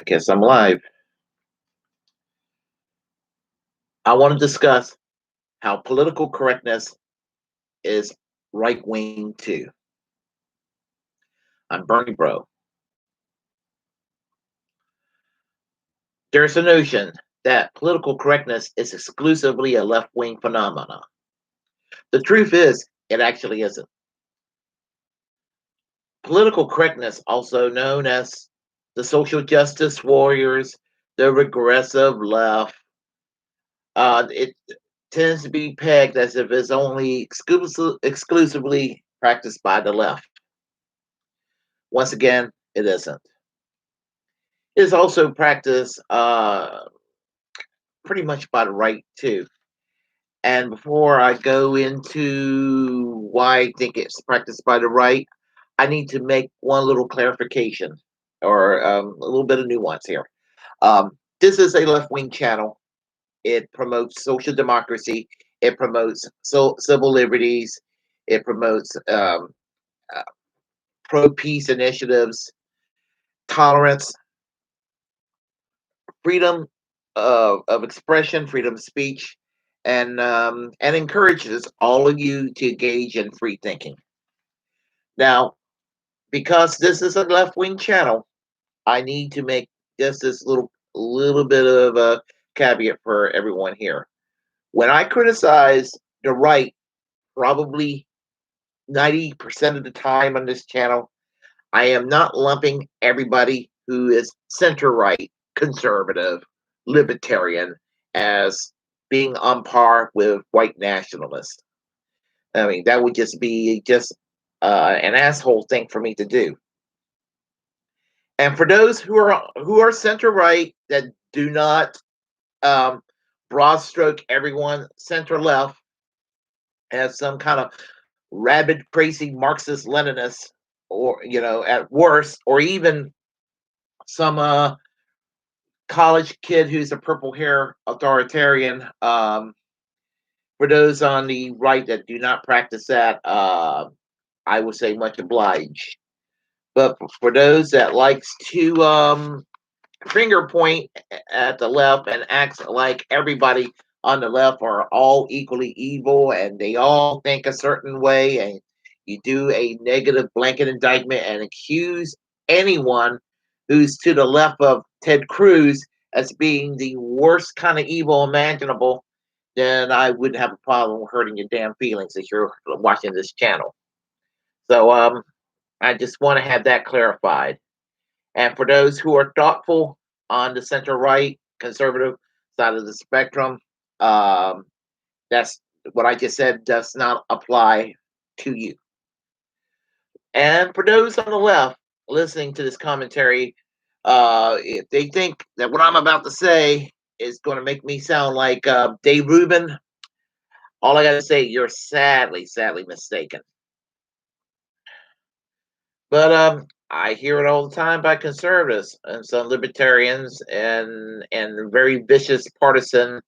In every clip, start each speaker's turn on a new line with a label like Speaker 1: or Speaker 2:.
Speaker 1: I guess I'm live. I want to discuss how political correctness is right wing too. I'm Bernie Bro. There's a notion that political correctness is exclusively a left wing phenomenon. The truth is, it actually isn't. Political correctness, also known as the social justice warriors, the regressive left, it tends to be pegged as if it's only exclusively practiced by the left. Once again, it isn't. It is also practiced pretty much by the right too. And before I go into why I think it's practiced by the right, I need to make one little clarification or a little bit of nuance here. This is a left wing channel. It promotes social democracy. It promotes civil liberties. It promotes uh, pro peace initiatives, tolerance, freedom of expression, freedom of speech, and encourages all of you to engage in free thinking. Now, because this is a left wing channel, I need to make just this little bit of a caveat for everyone here. When I criticize the right, probably 90% of the time on this channel, I am not lumping everybody who is center right, conservative, libertarian as being on par with white nationalists. I mean, that would just be an asshole thing for me to do. And for those who are center right that do not um, broad stroke everyone center left as some kind of rabid, crazy Marxist Leninist, or at worst, or even some college kid who's a purple hair authoritarian. For those on the right that do not practice that, I would say much obliged. But for those that likes to finger point at the left and acts like everybody on the left are all equally evil and they all think a certain way, and you do a negative blanket indictment and accuse anyone who's to the left of Ted Cruz as being the worst kind of evil imaginable, then I wouldn't have a problem hurting your damn feelings if you're watching this channel. So I just want to have that clarified. And for those who are thoughtful on the center right, conservative side of the spectrum, um, that's what I just said does not apply to you. And for those on the left listening to this commentary, if they think that what I'm about to say is going to make me sound like Dave Rubin, all I got to say, you're sadly mistaken. But I hear it all the time by conservatives and some libertarians and very vicious partisan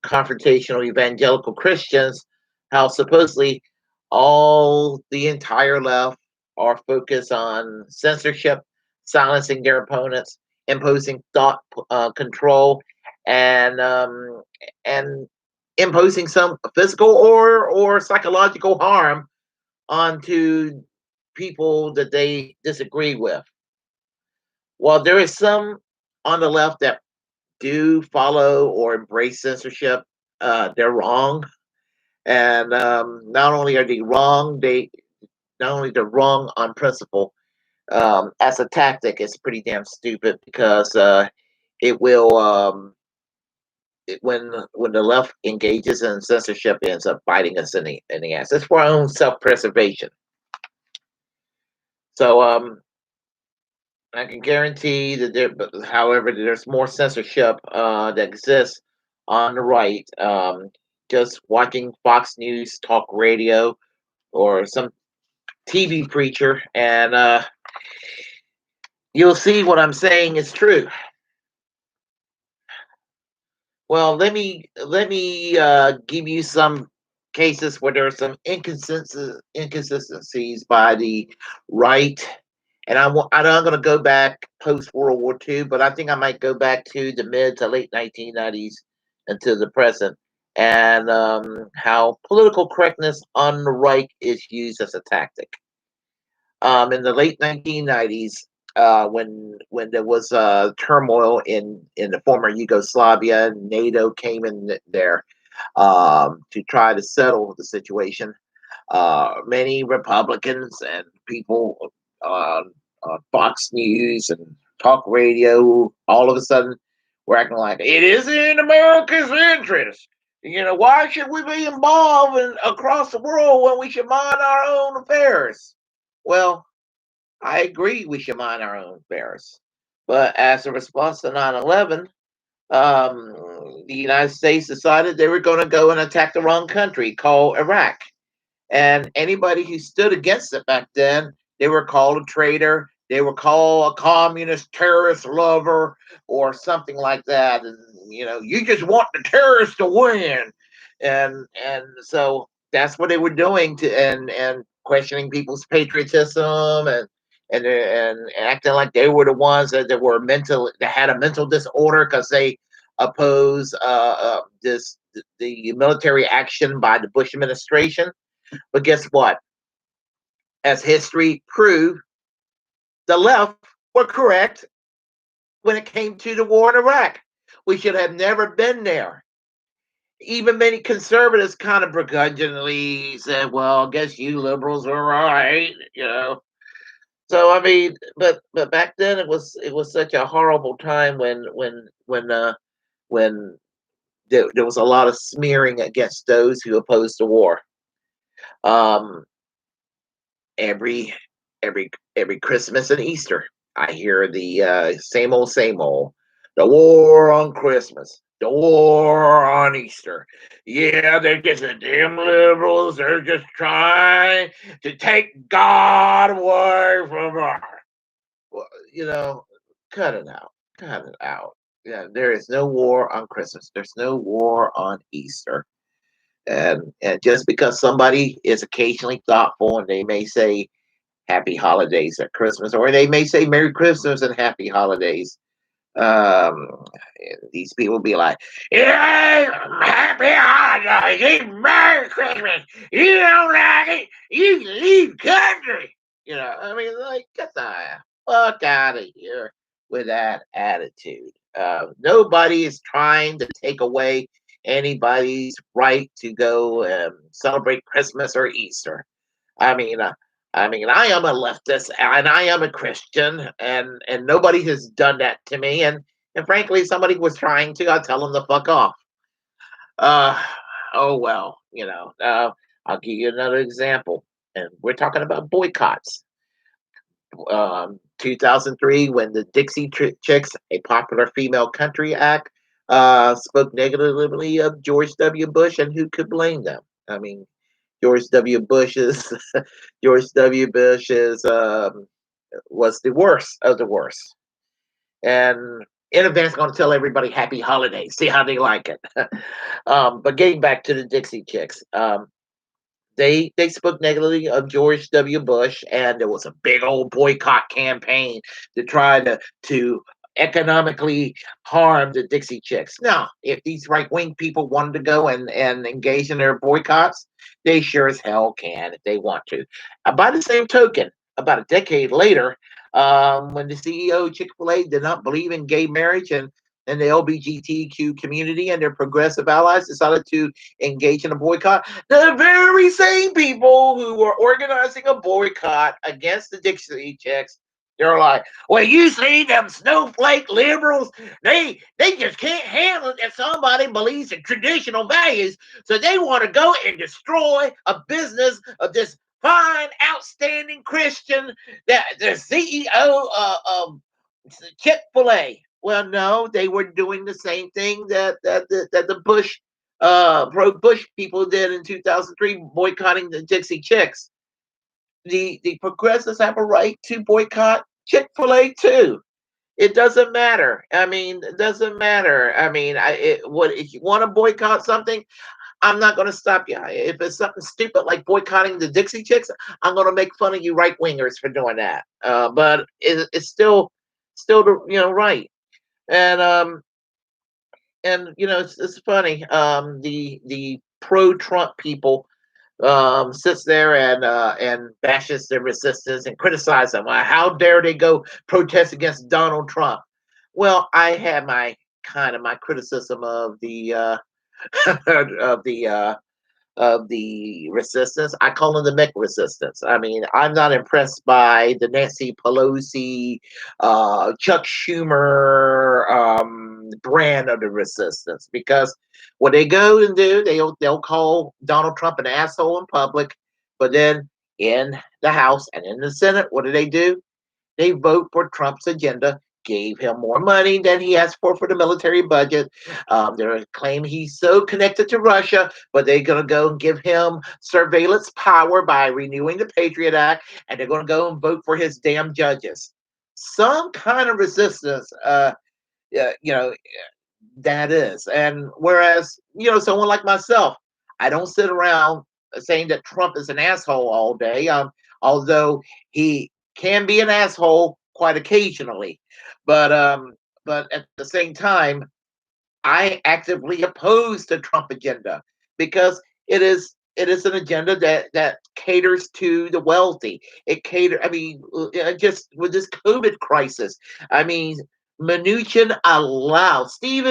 Speaker 1: confrontational evangelical Christians, how supposedly all the entire left are focused on censorship, silencing their opponents, imposing thought control, and imposing some physical or psychological harm onto people that they disagree with. While there is some on the left that do follow or embrace censorship, they're wrong. And not only are they wrong, not only they're wrong on principle. As a tactic, it's pretty damn stupid because it will when the left engages in censorship, it ends up biting us in the ass. It's for our own self preservation. So I can guarantee that however, there's more censorship that exists on the right. Just watching Fox News, talk radio, or some TV preacher, and you'll see what I'm saying is true. Well, let me give you some cases where there are some inconsistencies by the right And I'm not going to go back post World War II, but I think I might go back to the mid to late 1990s until the present, and how political correctness on the right is used as a tactic. In the late 1990s, when there was turmoil in the former Yugoslavia, NATO came in there to try to settle the situation. Many Republicans and people on Fox News and talk radio all of a sudden were acting like it is in America's interest. Why should we be involved across the world when we should mind our own affairs? Well, I agree we should mind our own affairs. But as a response to 9/11, the United States decided they were going to go and attack the wrong country called Iraq. And anybody who stood against it back then, they were called a traitor. They were called a communist terrorist lover or something like that. And you just want the terrorists to win. And so that's what they were doing to and questioning people's patriotism and acting like they were the ones that were mental that had a mental disorder because they oppose this the military action by the Bush administration. But guess what? As history proved, the left were correct when it came to the war in Iraq. We should have never been there. Even many conservatives kind of begrudgingly said, "Well, I guess you liberals are right." So I mean, but back then it was such a horrible time when there was a lot of smearing against those who opposed the war. Um, every every Christmas and Easter. I hear the same old, same old. The war on Christmas, the war on Easter. Yeah, they're just the damn liberals. They're just trying to take God away from us. Well, cut it out. Cut it out. Yeah, there is no war on Christmas. There's no war on Easter. And just because somebody is occasionally thoughtful and they may say happy holidays at Christmas, or they may say Merry Christmas and Happy Holidays. Um, these people be like, "Yeah, Happy Holidays, Merry Christmas. You don't like it, you can leave country." I mean, like, get the fuck out of here with that attitude. Nobody is trying to take away anybody's right to go celebrate Christmas or Easter. I mean, I am a leftist and I am a Christian, and nobody has done that to me. And frankly, if somebody was trying to, I'd tell them to fuck off. Uh, oh well, I'll give you another example, and we're talking about boycotts. 2003, when the Chicks, a popular female country act, spoke negatively of George W. Bush, and who could blame them? I mean, George W. Bush's George W. Bush's was the worst of the worst. And in advance, going to tell everybody happy holidays. See how they like it. But getting back to the Dixie Chicks, they spoke negatively of George W. Bush, and there was a big old boycott campaign to try to economically harm the Dixie Chicks. Now, if these right wing people wanted to go and engage in their boycotts, they sure as hell can if they want to. By the same token, about a decade later, when the CEO of Chick-fil-A did not believe in gay marriage and the LGBTQ community and their progressive allies decided to engage in a boycott, the very same people who were organizing a boycott against the Dixie Chicks, they're like, "Well, you see, them snowflake liberals, they just can't handle it if somebody believes in traditional values, so they want to go and destroy a business of this fine, outstanding Christian, that the CEO of Chick-fil-A." Well, no, they were doing the same thing that the Bush pro Bush people did in 2003, boycotting the Dixie Chicks. The progressives have a right to boycott Chick-fil-A too. It doesn't matter. I mean, it doesn't matter. I mean, what if you want to boycott something? I'm not going to stop you. If it's something stupid like boycotting the Dixie Chicks, I'm going to make fun of you right wingers for doing that. But it's still right. And it's funny. The pro Trump people sits there and bashes their resistance and criticizes them. How dare they go protest against Donald Trump? Well, I had my criticism of the of the of the resistance. I call them the Mick resistance. I mean, I'm not impressed by the Nancy Pelosi, Chuck Schumer brand of the resistance, because what they go and do, they'll call Donald Trump an asshole in public, but then in the House and in the Senate, what do? They vote for Trump's agenda, gave him more money than he asked for the military budget. They claim he's so connected to Russia, but they're going to go and give him surveillance power by renewing the Patriot Act, and they're going to go and vote for his damn judges. Some kind of resistance, you know, that is. And whereas, someone like myself, I don't sit around saying that Trump is an asshole all day, although he can be an asshole quite occasionally. But at the same time, I actively oppose the Trump agenda, because it is an agenda that caters to the wealthy. I mean, just with this COVID crisis, I mean, Stephen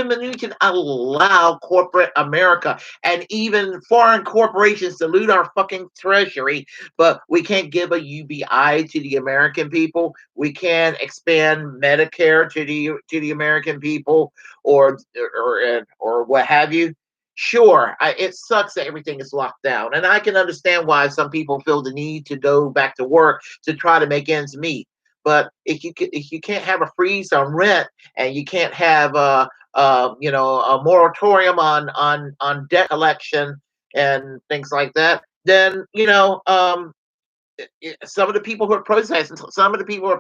Speaker 1: Mnuchin allow corporate America and even foreign corporations to loot our fucking treasury, but we can't give a UBI to the American people. We can't expand Medicare to the American people, or what have you. Sure, it sucks that everything is locked down, and I can understand why some people feel the need to go back to work to try to make ends meet. But if you can't have a freeze on rent, and you can't have a moratorium on debt collection and things like that, then some of the people who are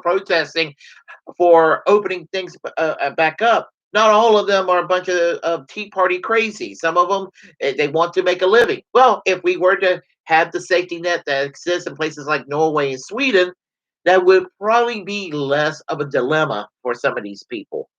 Speaker 1: protesting for opening things back up. Not all of them are a bunch of Tea Party crazy. Some of them, they want to make a living. Well, if we were to have the safety net that exists in places like Norway and Sweden, that would probably be less of a dilemma for some of these people.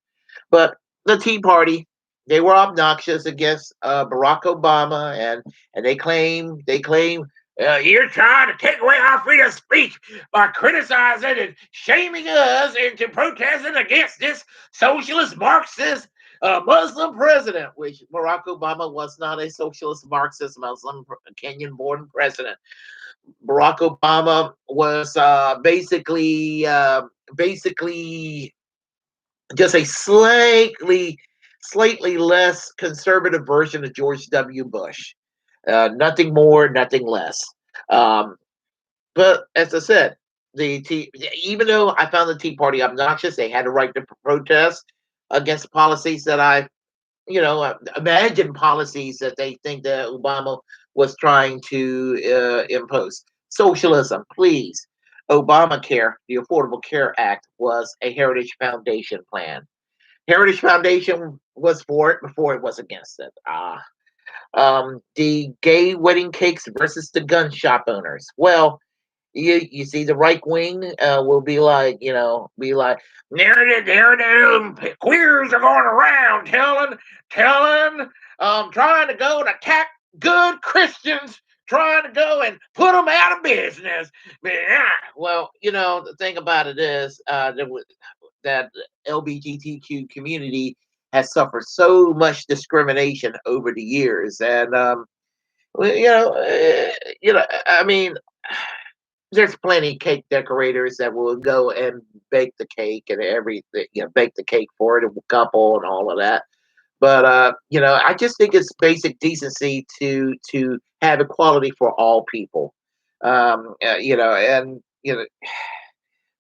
Speaker 1: But the Tea Party, they were obnoxious against Barack Obama, and they claim you're trying to take away our freedom of speech by criticizing and shaming us into protesting against this socialist Marxist Muslim president, which Barack Obama was not a socialist Marxist Muslim Kenyan-born president. Barack Obama was basically just a slightly less conservative version of George W. Bush. Nothing more, nothing less. Um, but as I said, even though I found the Tea Party obnoxious, they had a right to protest against policies that imagine policies that they think that Obama was trying to impose. Socialism, please. Obamacare, the Affordable Care Act, was a Heritage Foundation plan. Heritage Foundation was for it before it was against it. The gay wedding cakes versus the gun shop owners. Well, you see, the right wing will be like, there them queers are going around telling, trying to go and attack good Christians, trying to go and put them out of business. Well, the thing about it is that LGBTQ community has suffered so much discrimination over the years, and well, I mean, there's plenty cake decorators that will go and bake the cake and everything, bake the cake for the couple and all of that. But I just think it's basic decency to have equality for all people. And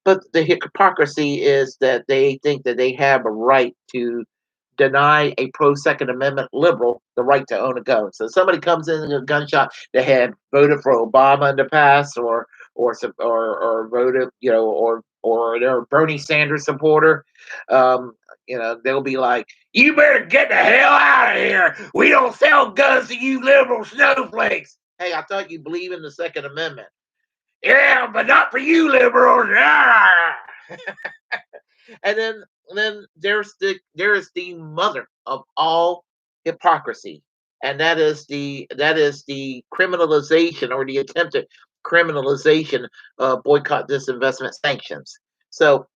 Speaker 1: but the hypocrisy is that they think that they have a right to deny a pro Second Amendment liberal the right to own a gun. So somebody comes in a gun shop that had voted for Obama in the past, or voted, or they're a Bernie Sanders supporter. Um, they'll be like, "You better get the hell out of here. We don't sell guns to you liberal snowflakes." Hey, I thought you believe in the Second Amendment. Yeah, but not for you liberals. Ah! And then there is the mother of all hypocrisy, and that is the criminalization, or the attempted criminalization of boycott, disinvestment, sanctions. So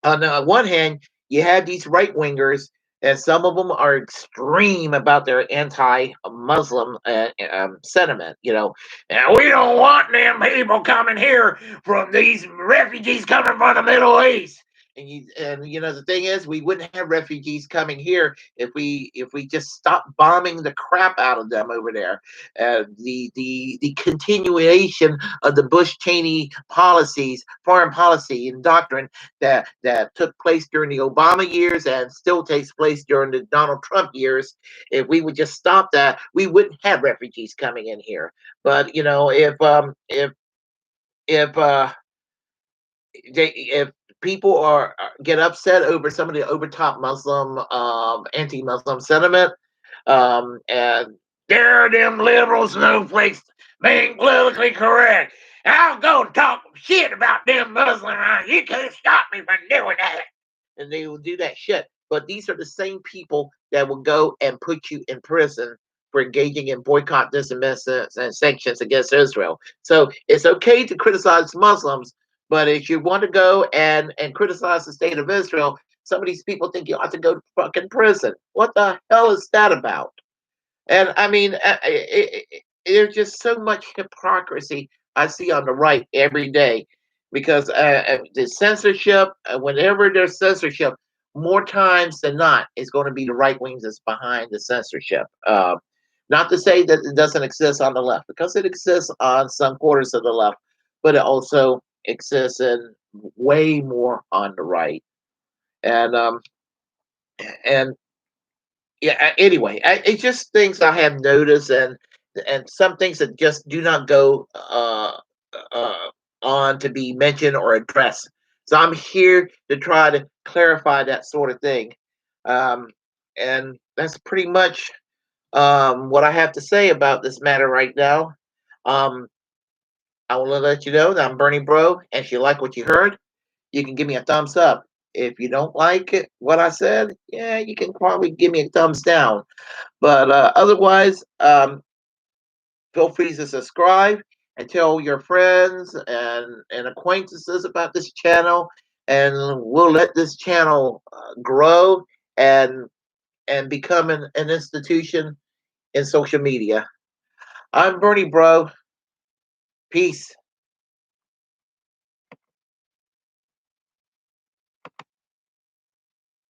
Speaker 1: on the one hand, you have these right wingers, and some of them are extreme about their anti-Muslim sentiment. And we don't want them people coming here from these refugees coming from the Middle East. And the thing is, we wouldn't have refugees coming here if we just stopped bombing the crap out of them over there. The continuation of the Bush Cheney policies, foreign policy and doctrine that took place during the Obama years and still takes place during the Donald Trump years. If we would just stop that, we wouldn't have refugees coming in here. But if people get upset over some of the overtop Muslim anti-Muslim sentiment, and they're them liberal snowflakes being politically correct. I'll go talk shit about them Muslims. You can't stop me from doing that. And they will do that shit. But these are the same people that will go and put you in prison for engaging in boycott, disinvestment, and sanctions against Israel. So it's okay to criticize Muslims, but if you want to go and criticize the state of Israel, some of these people think you ought to go to fucking prison. What the hell is that about? And I mean, there's just so much hypocrisy I see on the right every day, because the censorship, whenever there's censorship, more times than not, it's going to be the right wings that's behind the censorship. Not to say that it doesn't exist on the left, because it exists on some quarters of the left, but it also exists in way more on the right. And yeah, anyway, it's just things I have noticed, and some things that just do not go uh, on to be mentioned or addressed. So I'm here to try to clarify that sort of thing. um, and that's pretty much what I have to say about this matter right now. um, I want to let you know that I'm Bernie Bro, and if you like what you heard, you can give me a thumbs up. If you don't like what I said, yeah, you can probably give me a thumbs down. But otherwise, feel free to subscribe and tell your friends and acquaintances about this channel, and we'll let this channel grow and become an institution in social media. I'm Bernie Bro. Peace.